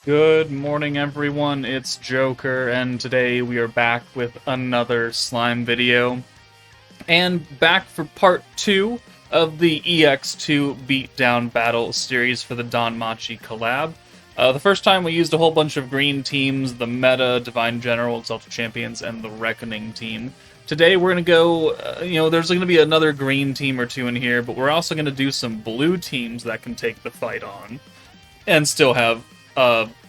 Good morning, everyone. It's Joker, and today we are back with another slime video. And back for part 2 of the EX2 Beatdown Battle series for the DANMACHI collab. The first time we used a whole bunch of green teams, the Meta, Divine General, Exalted Champions, and the Reckoning team. Today we're going to go, there's going to be another green team or two in here, but we're also going to do some blue teams that can take the fight on. And still have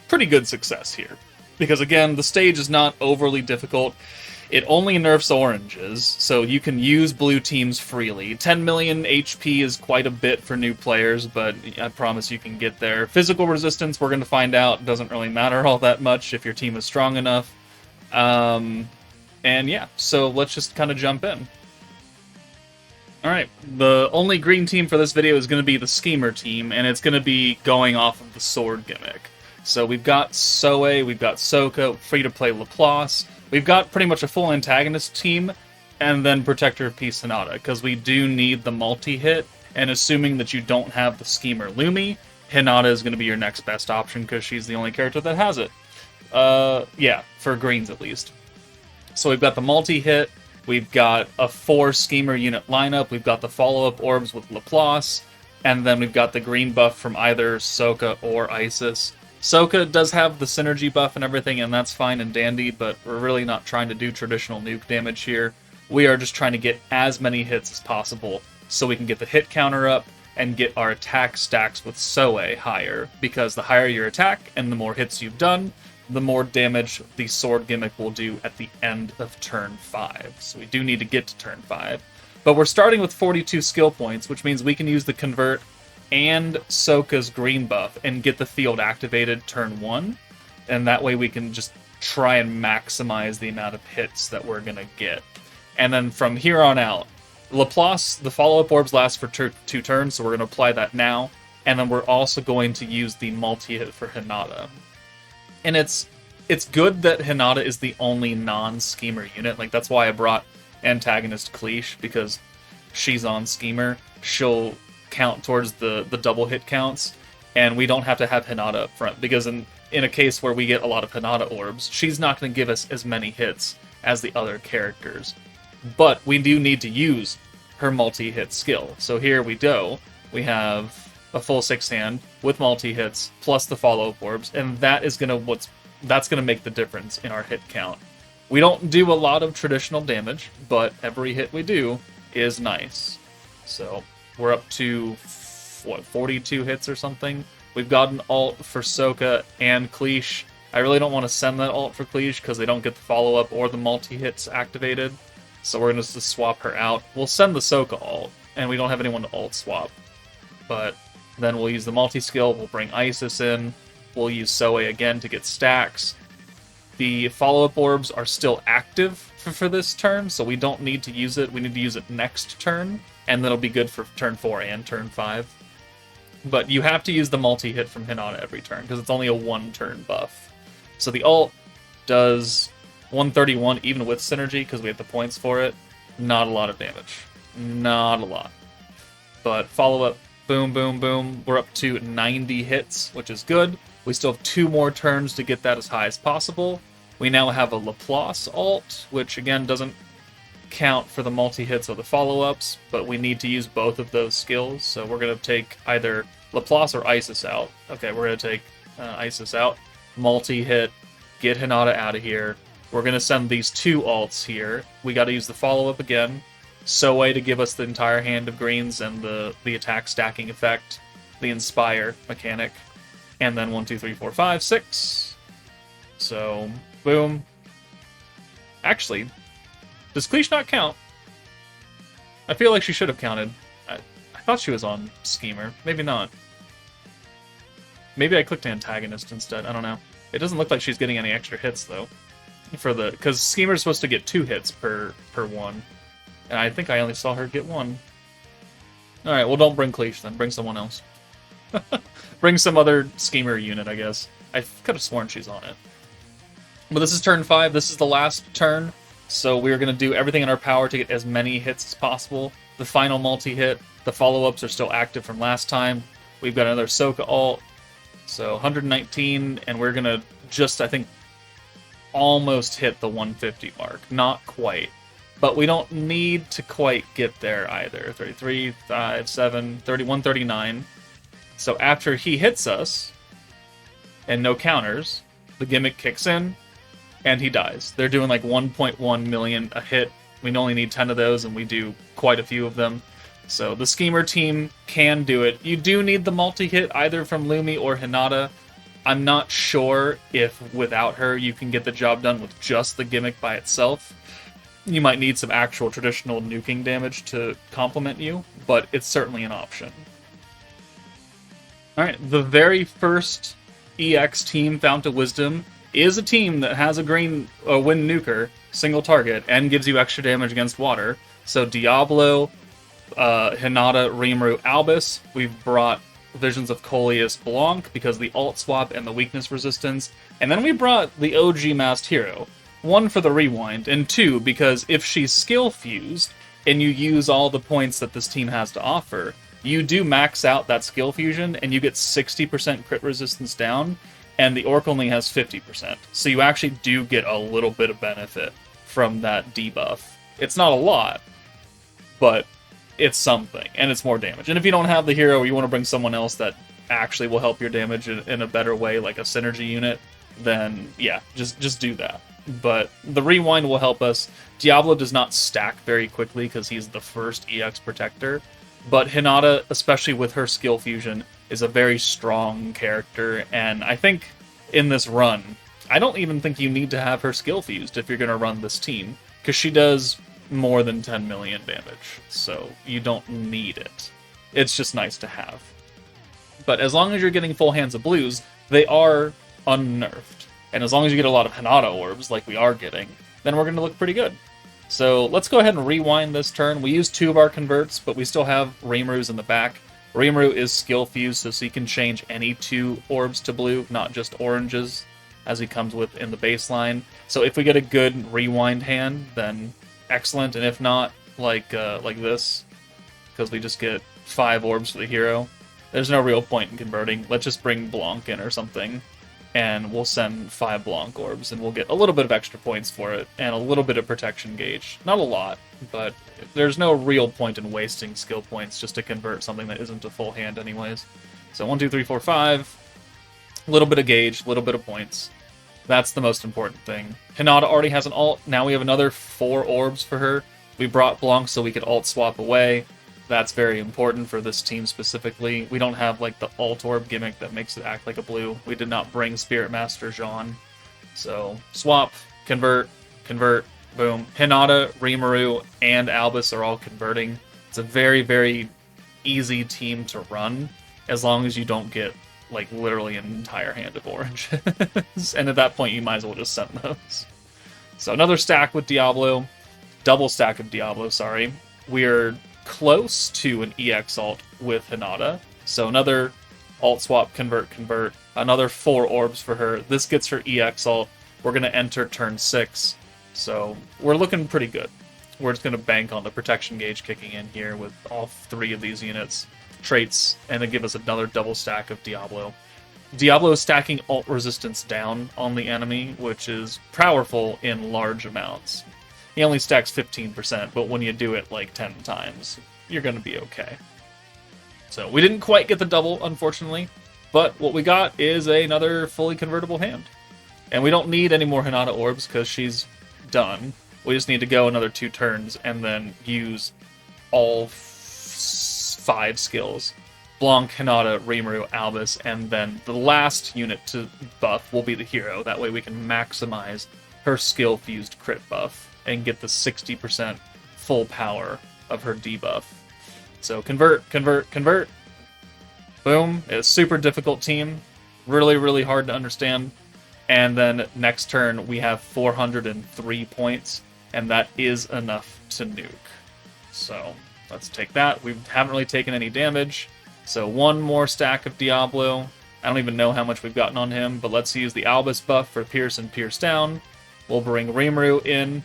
pretty good success here. Because again, the stage is not overly difficult. It only nerfs oranges, so you can use blue teams freely. 10 million HP is quite a bit for new players, but I promise you can get there. Physical resistance, we're going to find out, doesn't really matter all that much if your team is strong enough. And yeah, so let's just kind of jump in. Alright, the only green team for this video is going to be the Schemer team, and it's going to be going off of the sword gimmick. So we've got Soe, we've got Soka, free-to-play Laplace, we've got pretty much a full antagonist team, and then Protector of Peace Hinata, because we do need the multi-hit, and assuming that you don't have the Schemer Lumi, Hinata is going to be your next best option, because she's the only character that has it. Yeah, for greens at least. So we've got the multi-hit, we've got a 4 Schemer unit lineup, we've got the follow-up orbs with Laplace, and then we've got the green buff from either Soka or Isis. Soka does have the synergy buff and everything, and that's fine and dandy, but we're really not trying to do traditional nuke damage here. We are just trying to get as many hits as possible so we can get the hit counter up and get our attack stacks with Soe higher, because the higher your attack and the more hits you've done, the more damage the sword gimmick will do at the end of turn 5. So we do need to get to turn 5. But we're starting with 42 skill points, which means we can use the convert and Soka's green buff and get the field activated turn 1. And that way we can just try and maximize the amount of hits that we're going to get. And then from here on out, Laplace, the follow-up orbs last for 2 turns, so we're going to apply that now. And then we're also going to use the multi-hit for Hinata. And it's good that Hinata is the only non-Schemer unit. Like, that's why I brought Antagonist Cleash, because she's on Schemer. She'll count towards the double hit counts, and we don't have to have Hinata up front, because in a case where we get a lot of Hinata orbs, she's not going to give us as many hits as the other characters. But we do need to use her multi-hit skill. So here we go. We have a full 6-hand with multi-hits plus the follow-up orbs, and that is that's gonna make the difference in our hit count. We don't do a lot of traditional damage, but every hit we do is nice. So we're up to 42 hits or something. We've got an ult for Soka and Cleash. I really don't want to send that ult for Cleash because they don't get the follow-up or the multi-hits activated. So we're going to just swap her out. We'll send the Soka ult, and we don't have anyone to ult swap. But then we'll use the multi-skill, we'll bring Isis in, we'll use Soe again to get stacks. The follow-up orbs are still active for this turn, so we don't need to use it. We need to use it next turn, and that'll be good for turn 4 and turn 5. But you have to use the multi-hit from Hinata every turn, because it's only a 1-turn buff. So the ult does 131 even with synergy, because we have the points for it. Not a lot of damage. Not a lot. But follow-up, boom, boom, boom. We're up to 90 hits, which is good. We still have 2 more turns to get that as high as possible. We now have a Laplace ult, which again doesn't count for the multi-hits or the follow-ups, but we need to use both of those skills, so we're going to take either Laplace or Isis out. Okay, we're going to take Isis out, multi-hit, get Hinata out of here. We're going to send these 2 ults here. We got to use the follow-up again. Soe to give us the entire hand of greens and the attack stacking effect, the Inspire mechanic, and then 1, 2, 3, 4, 5, 6. So, boom. Actually, does Cleash not count? I feel like she should have counted. I thought she was on Schemer. Maybe not. Maybe I clicked Antagonist instead. I don't know. It doesn't look like she's getting any extra hits, though. Because Schemer's supposed to get 2 hits per 1. And I think I only saw her get 1. Alright, well don't bring Cleash then. Bring someone else. Bring some other Schemer unit, I guess. I could have sworn she's on it. But this is turn 5. This is the last turn. So we're going to do everything in our power to get as many hits as possible. The final multi-hit. The follow-ups are still active from last time. We've got another Soka ult. So 119, and we're gonna just, I think, almost hit the 150 mark. Not quite. But we don't need to quite get there either. 33, 5, 7, 31, 39. So after he hits us, and no counters, the gimmick kicks in, and he dies. They're doing like 1.1 million a hit. We only need 10 of those, and we do quite a few of them. So the Schemer team can do it. You do need the multi-hit either from Lumi or Hinata. I'm not sure if without her you can get the job done with just the gimmick by itself. You might need some actual traditional nuking damage to complement you, but it's certainly an option. Alright, the very first EX team, Fount of Wisdom, is a team that has a green wind nuker, single target, and gives you extra damage against water. So Diablo, Hinata, Rimuru, Albus. We've brought Visions of Coleus Blanc because of the alt swap and the weakness resistance. And then we brought the OG Masked Hero. 1 for the rewind, and 2 because if she's skill fused and you use all the points that this team has to offer, you do max out that skill fusion and you get 60% crit resistance down, and the orc only has 50%. So you actually do get a little bit of benefit from that debuff. It's not a lot, but it's something, and it's more damage. And if you don't have the hero, or you want to bring someone else that actually will help your damage in a better way, like a synergy unit, then yeah, just do that. But the rewind will help us. Diablo does not stack very quickly because he's the first EX protector, but Hinata, especially with her skill fusion, is a very strong character, and I think in this run, I don't even think you need to have her skill fused if you're going to run this team, because she does more than 10 million damage, so you don't need it. It's just nice to have. But as long as you're getting full hands of blues, they are unnerfed. And as long as you get a lot of Hinata orbs, like we are getting, then we're going to look pretty good. So let's go ahead and rewind this turn. We used 2 of our converts, but we still have Rimuru's in the back. Rimuru is skill fused, so he can change any 2 orbs to blue, not just oranges, as he comes with in the baseline. So if we get a good rewind hand, then excellent. And if not, like this, because we just get 5 orbs for the hero, there's no real point in converting. Let's just bring Blanc in or something, and we'll send 5 Blanc orbs, and we'll get a little bit of extra points for it, and a little bit of protection gauge. Not a lot, but there's no real point in wasting skill points just to convert something that isn't a full hand anyways. So 1, 2, 3, 4, 5. A little bit of gauge, a little bit of points. That's the most important thing. Hinata already has an alt. Now we have another 4 orbs for her. We brought Blanc so we could alt swap away. That's very important for this team specifically. We don't have like the alt orb gimmick that makes it act like a blue. We did not bring Spirit Master Jean. So swap, convert, boom. Hinata, Rimuru, and Albus are all converting. It's a very, very easy team to run as long as you don't get like literally an entire hand of orange. And at that point you might as well just send those. So another stack with Diablo. Double stack of Diablo, sorry. We're close to an EX alt with Hinata. So another alt swap, convert, another 4 orbs for her. This gets her EX alt. We're going to enter turn 6. So we're looking pretty good. We're just going to bank on the protection gauge kicking in here with all 3 of these units, traits, and then give us another double stack of Diablo. Diablo is stacking alt resistance down on the enemy, which is powerful in large amounts. He only stacks 15%, but when you do it like 10 times, you're going to be okay. So we didn't quite get the double, unfortunately, but what we got is another fully convertible hand. And we don't need any more Hinata orbs because she's done. We just need to go another 2 turns and then use all 5 skills. Blanc, Hinata, Rimuru, Albus, and then the last unit to buff will be the hero. That way we can maximize her skill-fused crit buff and get the 60% full power of her debuff. So convert. Boom. It's a super difficult team. Really, really hard to understand. And then next turn we have 403 points, and that is enough to nuke. So let's take that. We haven't really taken any damage. So 1 more stack of Diablo. I don't even know how much we've gotten on him, but let's use the Albus buff for Pierce and Pierce down. We'll bring Rimuru in.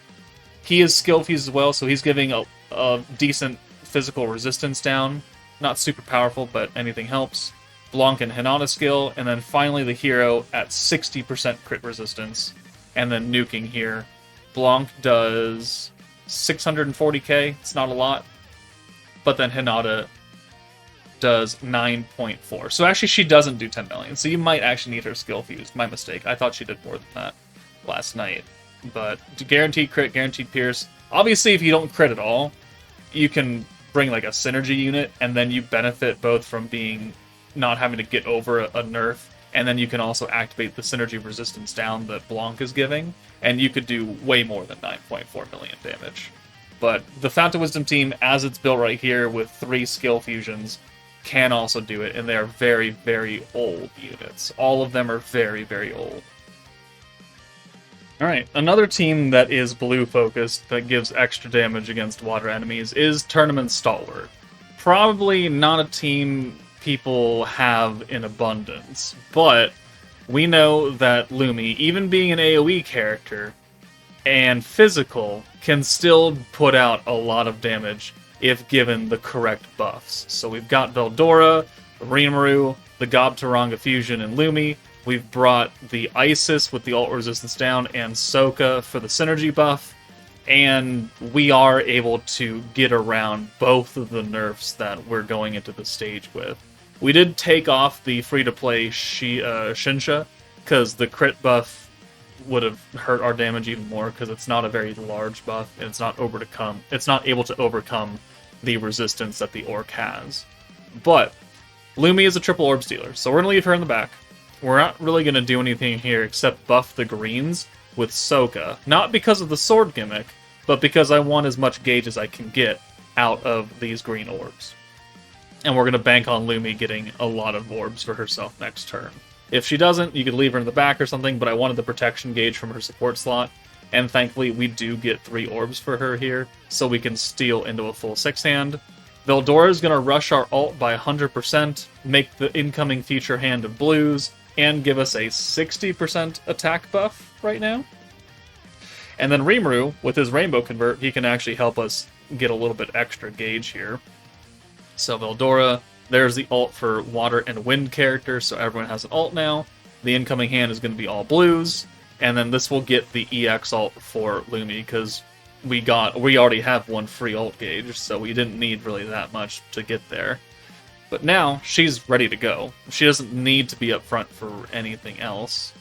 He is skill fused as well, so he's giving a decent physical resistance down. Not super powerful, but anything helps. Blanc and Hinata skill, and then finally the hero at 60% crit resistance, and then nuking here. Blanc does 640k, it's not a lot, but then Hinata does 9.4. So actually she doesn't do 10 million, so you might actually need her skill fused. My mistake. I thought she did more than that last night. But guaranteed crit, guaranteed pierce. Obviously, if you don't crit at all, you can bring like a synergy unit, and then you benefit both from being not having to get over a nerf, and then you can also activate the synergy resistance down that Blanc is giving, and you could do way more than 9.4 million damage. But the Fount of Wisdom team, as it's built right here with 3 skill fusions, can also do it, and they are very, very old units. All of them are very, very old. Alright, another team that is blue-focused, that gives extra damage against water enemies, is Tournament Stalwart. Probably not a team people have in abundance, but we know that Lumi, even being an AoE character and physical, can still put out a lot of damage if given the correct buffs. So we've got Veldora, Rimuru, the Gobturanga fusion, and Lumi. We've brought the Isis with the ult resistance down, and Sokka for the synergy buff, and we are able to get around both of the nerfs that we're going into the stage with. We did take off the free-to-play Shinsha, because the crit buff would have hurt our damage even more, because it's not a very large buff, and it's not able to overcome the resistance that the Orc has. But Lumi is a triple orb stealer, so we're going to leave her in the back. We're not really going to do anything here except buff the greens with Sokka. Not because of the sword gimmick, but because I want as much gauge as I can get out of these green orbs. And we're going to bank on Lumi getting a lot of orbs for herself next turn. If she doesn't, you could leave her in the back or something, but I wanted the protection gauge from her support slot, and thankfully we do get 3 orbs for her here, so we can steal into a full 6-hand. Veldora is going to rush our ult by 100%, make the incoming future hand of blues, and give us a 60% attack buff right now. And then Rimuru, with his Rainbow Convert, he can actually help us get a little bit extra gauge here. So Veldora, there's the ult for water and wind characters, so everyone has an ult now. The incoming hand is going to be all blues, and then this will get the EX ult for Lumi, because we already have 1 free ult gauge, so we didn't need really that much to get there. But now, she's ready to go. She doesn't need to be up front for anything else.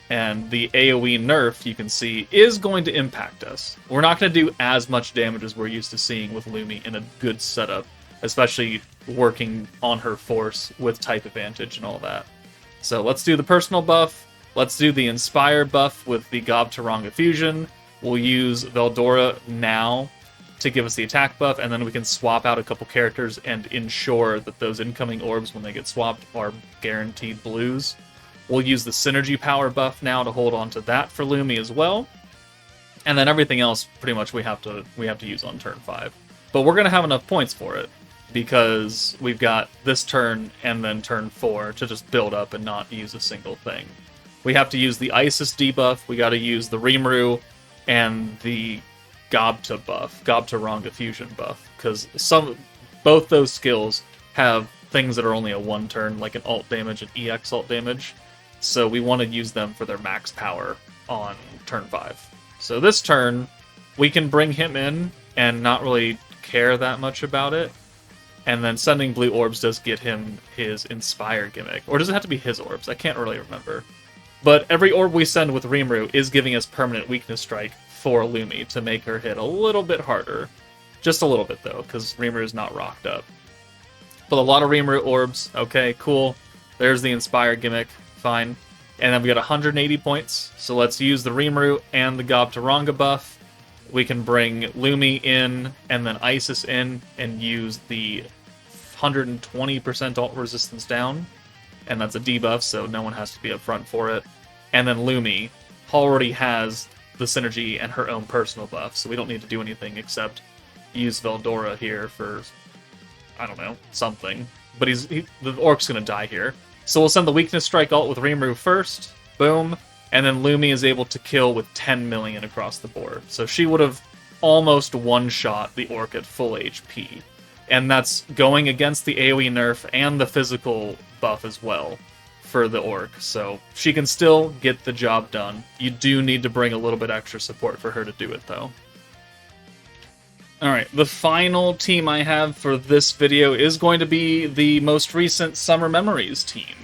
And the AoE nerf, you can see, is going to impact us. We're not going to do as much damage as we're used to seeing with Lumi in a good setup, especially working on her force with type advantage and all that. So let's do the personal buff. Let's do the Inspire buff with the Gobturanga fusion. We'll use Veldora now to give us the attack buff, and then we can swap out a couple characters and ensure that those incoming orbs, when they get swapped, are guaranteed blues. We'll use the synergy power buff now to hold on to that for Lumi as well. And then everything else, pretty much, we have to use on turn 5. But we're going to have enough points for it, because we've got this turn and then turn 4 to just build up and not use a single thing. We have to use the Isis debuff, we got to use the Rimuru, and the Gobturanga fusion buff, because both those skills have things that are only a 1 turn, like an ult damage and EX ult damage, so we want to use them for their max power on turn 5. So this turn, we can bring him in and not really care that much about it, and then sending blue orbs does get him his Inspire gimmick. Or does it have to be his orbs? I can't really remember. But every orb we send with Rimuru is giving us permanent weakness strike for Lumi to make her hit a little bit harder. Just a little bit, though, because Rimuru is not rocked up. But a lot of Rimuru orbs. Okay, cool. There's the Inspire gimmick. Fine. And then we got 180 points. So let's use the Rimuru and the Gobturanga buff. We can bring Lumi in and then Isis in and use the 120% ult resistance down. And that's a debuff, so no one has to be up front for it. And then Lumi already has the synergy and her own personal buff, so we don't need to do anything except use Veldora here for, I don't know, something. But the Orc's going to die here. So we'll send the Weakness Strike ult with Rimuru first. Boom. And then Lumi is able to kill with 10 million across the board. So she would have almost one-shot the Orc at full HP. and that's going against the AoE nerf and the physical buff as well for the orc, so she can still get the job done. You do need to bring a little bit extra support for her to do it, though. Alright, the final team I have for this video is going to be the most recent Summer Memories team.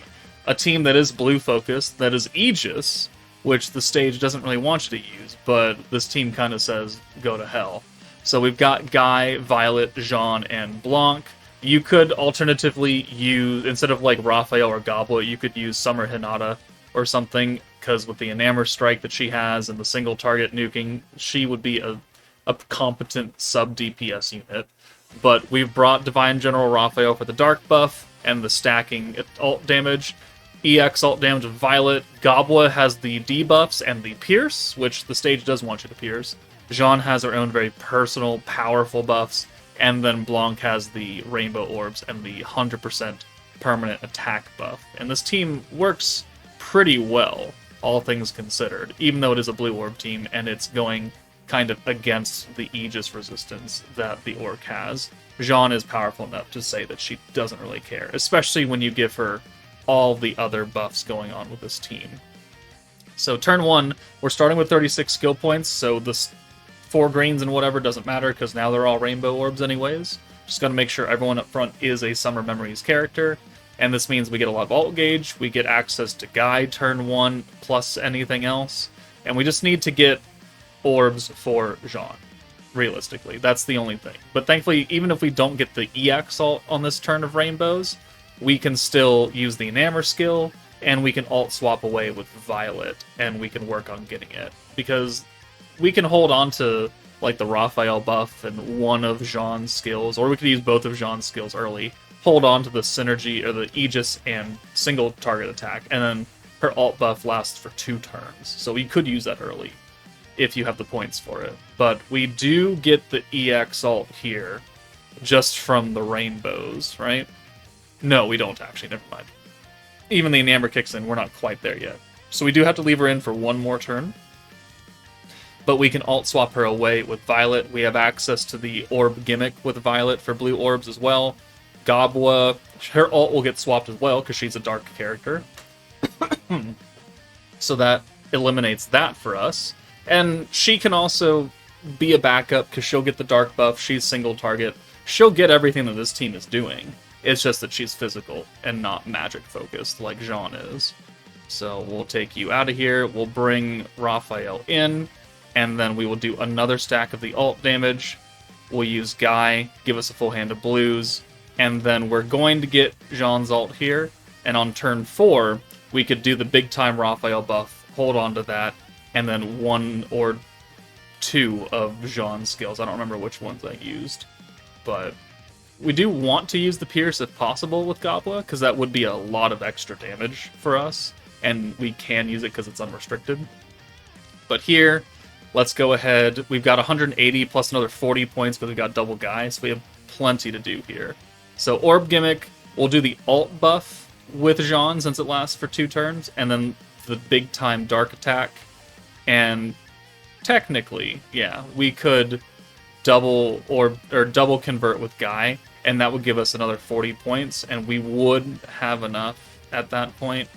A team that is blue-focused, that is Aegis, which the stage doesn't really want you to use, but this team kind of says, go to hell. So we've got Guy, Violet, Jean, and Blanc. You could alternatively use, instead of like Raphael or Goblet, you could use Summer Hinata or something, because with the Enamor Strike that she has and the single target nuking, she would be a competent sub-DPS unit. But we've brought Divine General Raphael for the Dark buff and the stacking ult damage. EX ult damage of Violet. Goblet has the debuffs and the Pierce, which the stage does want you to Pierce. Jean has her own very personal, powerful buffs. And then Blanc has the Rainbow Orbs and the 100% permanent attack buff. And this team works pretty well, all things considered, even though it is a blue orb team and it's going kind of against the Aegis resistance that the orc has. Jean is powerful enough to say that she doesn't really care, especially when you give her all the other buffs going on with this team. So turn 1, we're starting with 36 skill points, so this 4 greens and whatever doesn't matter, because now they're all rainbow orbs anyways. Just gotta make sure everyone up front is a Summer Memories character, and this means we get a lot of ult gauge, we get access to Guy turn 1 plus anything else, and we just need to get orbs for Jean, realistically. That's the only thing. But thankfully, even if we don't get the EX ult on this turn of rainbows, we can still use the Enamor skill, and we can ult swap away with Violet, and we can work on getting it. Because we can hold on to like the Raphael buff and one of Jean's skills, or we could use both of Jean's skills early, hold on to the synergy or the Aegis and single target attack, and then her ult buff lasts for 2 turns. So we could use that early if you have the points for it. But we do get the EX ult here just from the rainbows, right? No, we don't actually, never mind. Even the Enamor kicks in, we're not quite there yet. So we do have to leave her in for 1 more turn. But we can alt swap her away with Violet. We have access to the orb gimmick with Violet for blue orbs as well. Gobwa, her ult will get swapped as well because she's a dark character. So that eliminates that for us. And she can also be a backup because she'll get the dark buff. She's single target. She'll get everything that this team is doing. It's just that she's physical and not magic focused like Jean is. So we'll take you out of here. We'll bring Raphael in. And then we will do another stack of the ult damage. We'll use Guy, give us a full hand of blues, and then we're going to get Jean's ult here. And on turn 4, we could do the big time Raphael buff, hold on to that, and then 1 or 2 of Jean's skills. I don't remember which ones I used, but we do want to use the Pierce if possible with Gobla, because that would be a lot of extra damage for us, and we can use it because it's unrestricted. But here, let's go ahead. We've got 180 plus another 40 points because we've got double Guy, so we have plenty to do here. So Orb Gimmick, we'll do the ult buff with Jean since it lasts for 2 turns, and then the big time dark attack. And technically, yeah, we could double or double convert with Guy, and that would give us another 40 points, and we would have enough at that point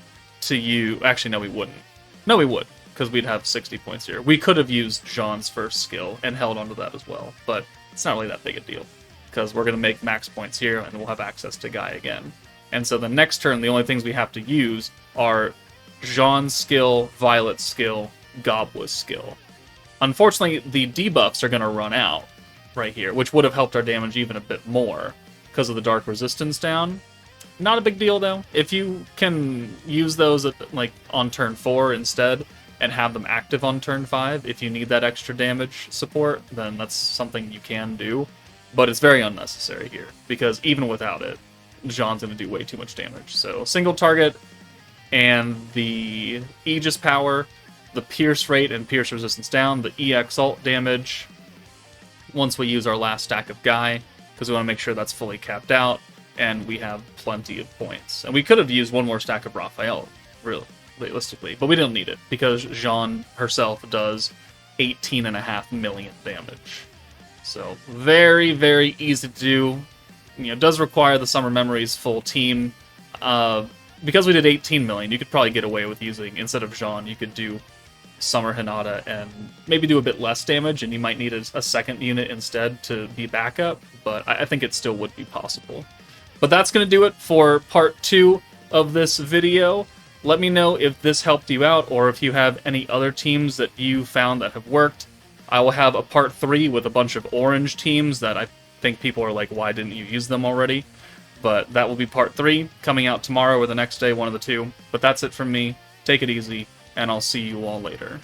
to use... Actually, no, we wouldn't. No, we would, because we'd have 60 points here. We could have used Jean's first skill and held onto that as well, but it's not really that big a deal, because we're going to make max points here, and we'll have access to Guy again. And so the next turn, the only things we have to use are Jean's skill, Violet's skill, Gobla's skill. Unfortunately, the debuffs are going to run out right here, which would have helped our damage even a bit more because of the dark resistance down. Not a big deal, though. If you can use those like on turn 4 instead and have them active on turn 5, if you need that extra damage support, then that's something you can do. But it's very unnecessary here, because even without it, Jean's going to do way too much damage. So single target and the Aegis power, the Pierce rate and Pierce resistance down, the EX ult damage once we use our last stack of Guy, because we want to make sure that's fully capped out, and we have plenty of points. And we could have used 1 more stack of Raphael, really, realistically, but we didn't need it, because Jean herself does 18.5 million damage. So very, very easy to do. does require the Summer Memories full team. Because we did 18 million, you could probably get away with using, instead of Jean, you could do Summer Hinata and maybe do a bit less damage, and you might need a second unit instead to be backup, but I think it still would be possible. But that's going to do it for part 2 of this video. Let me know if this helped you out, or if you have any other teams that you found that have worked. I will have a part 3 with a bunch of orange teams that I think people are like, why didn't you use them already? But that will be part 3, coming out tomorrow or the next day, one of the two. But that's it from me. Take it easy, and I'll see you all later.